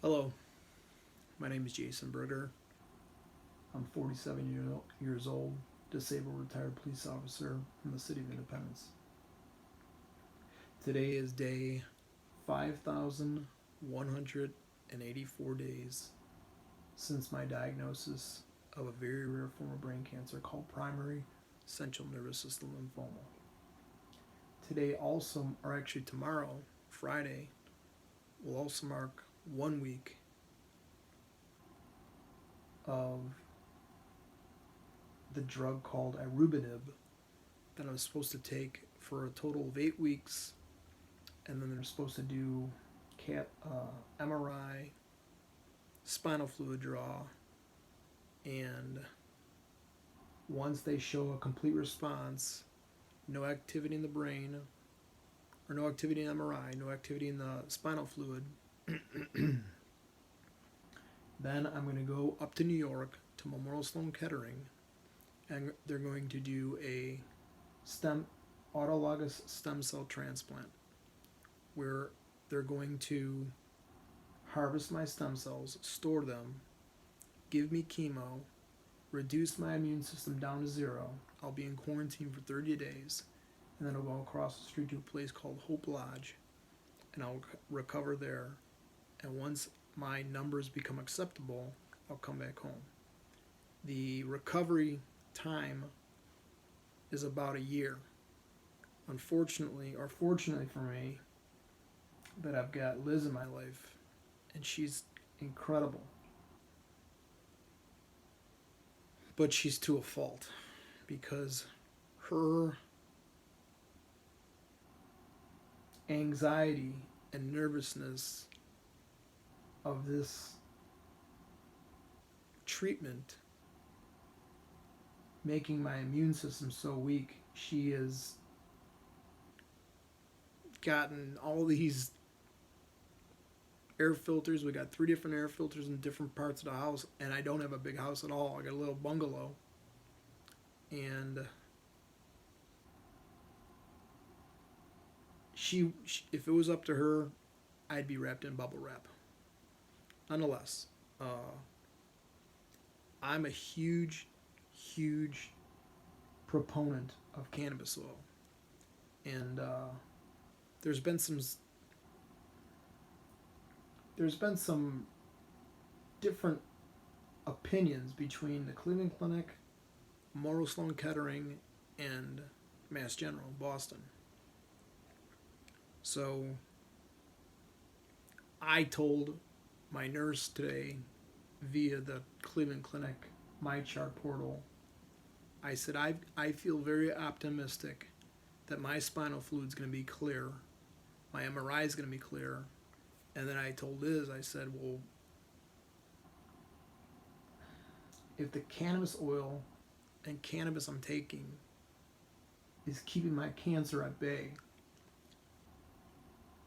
Hello, my name is Jason Berger. I'm 47 years old, disabled retired police officer from the City of Independence. Today is day 5,184 days since my diagnosis of a very rare form of brain cancer called primary central nervous system lymphoma. Today also, or actually tomorrow, Friday, will also mark 1 week of the drug called Irubenib that I'm supposed to take for a total of 8 weeks, and then they're supposed to do MRI, spinal fluid draw, and once they show a complete response, no activity in the brain, or no activity in MRI, no activity in the spinal fluid, then I'm going to go up to New York to Memorial Sloan Kettering, and they're going to do a autologous stem cell transplant where they're going to harvest my stem cells, store them, give me chemo, reduce my immune system down to zero. I'll be in quarantine for 30 days, and then I'll go across the street to a place called Hope Lodge, and I'll recover there. And once my numbers become acceptable, I'll come back home. The recovery time is about a year. Unfortunately, or fortunately for me, that I've got Liz in my life, and she's incredible. But she's to a fault because her anxiety and nervousness of this treatment making my immune system so weak, she has gotten all these air filters. We got 3 different air filters in different parts of the house, and I don't have a big house at all. I got a little bungalow, and she if it was up to her, I'd be wrapped in bubble wrap. Nonetheless, I'm a huge proponent of cannabis oil, and there's been some different opinions between the Cleveland Clinic, Memorial Sloan Kettering, and Mass General Boston. So I told my nurse today via the Cleveland Clinic MyChart portal, I said I feel very optimistic that my spinal fluid is going to be clear, my MRI is going to be clear. And then I told Liz, I said, well, if the cannabis oil and cannabis I'm taking is keeping my cancer at bay,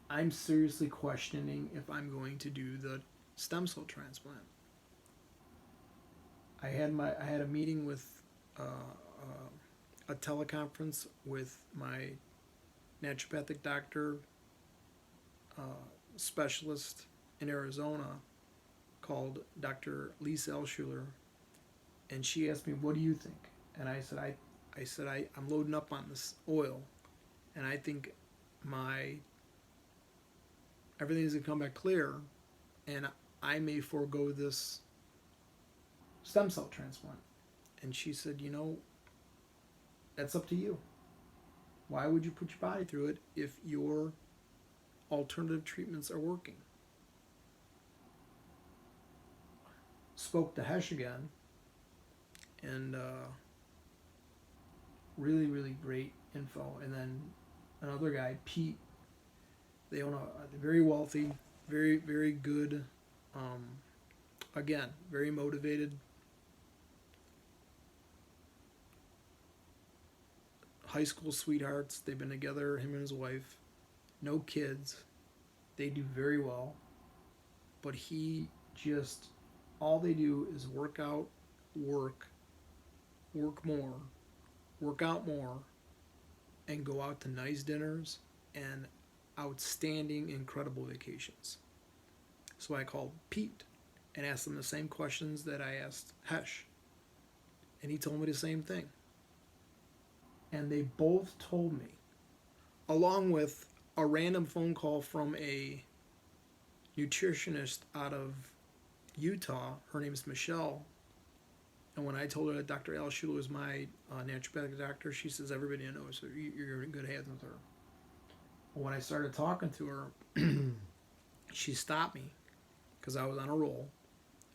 I'm seriously questioning if I'm going to do the stem cell transplant. I had a meeting with a teleconference with my naturopathic doctor specialist in Arizona called Dr. Lisa Elschuler, and she asked me, "What do you think?" And I said I'm loading up on this oil, and I think everything's gonna come back clear, and I may forego this stem cell transplant. And she said, that's up to you. Why would you put your body through it if your alternative treatments are working? Spoke to Hesh again, and really great info. And then another guy, Pete, they own they're very wealthy, very good, again, very motivated, high school sweethearts. They've been together, him and his wife, no kids. They do very well, but all they do is work out, work more, work out more, and go out to nice dinners and outstanding, incredible vacations. So I called Pete and asked him the same questions that I asked Hesh. And he told me the same thing. And they both told me, along with a random phone call from a nutritionist out of Utah. Her name is Michelle. And when I told her that Dr. Al Schuler was my naturopathic doctor, she says, everybody knows her. You're in good hands with her. When I started talking to her, she stopped me because I was on a roll.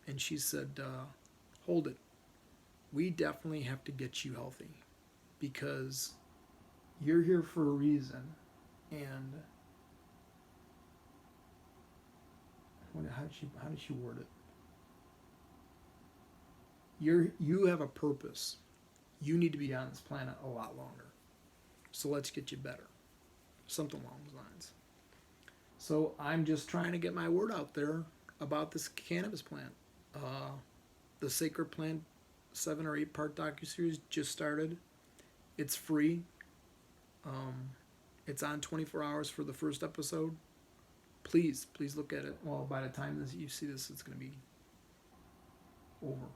And she said, hold it. We definitely have to get you healthy because you're here for a reason. And how did she word it? You have a purpose. You need to be on this planet a lot longer. So let's get you better. Something along those lines. So I'm just trying to get my word out there about this cannabis plant. The Sacred Plant 7 or 8 part docuseries just started. It's free. It's on 24 hours for the first episode. Please look at it. Well, by the time you see this, it's going to be over.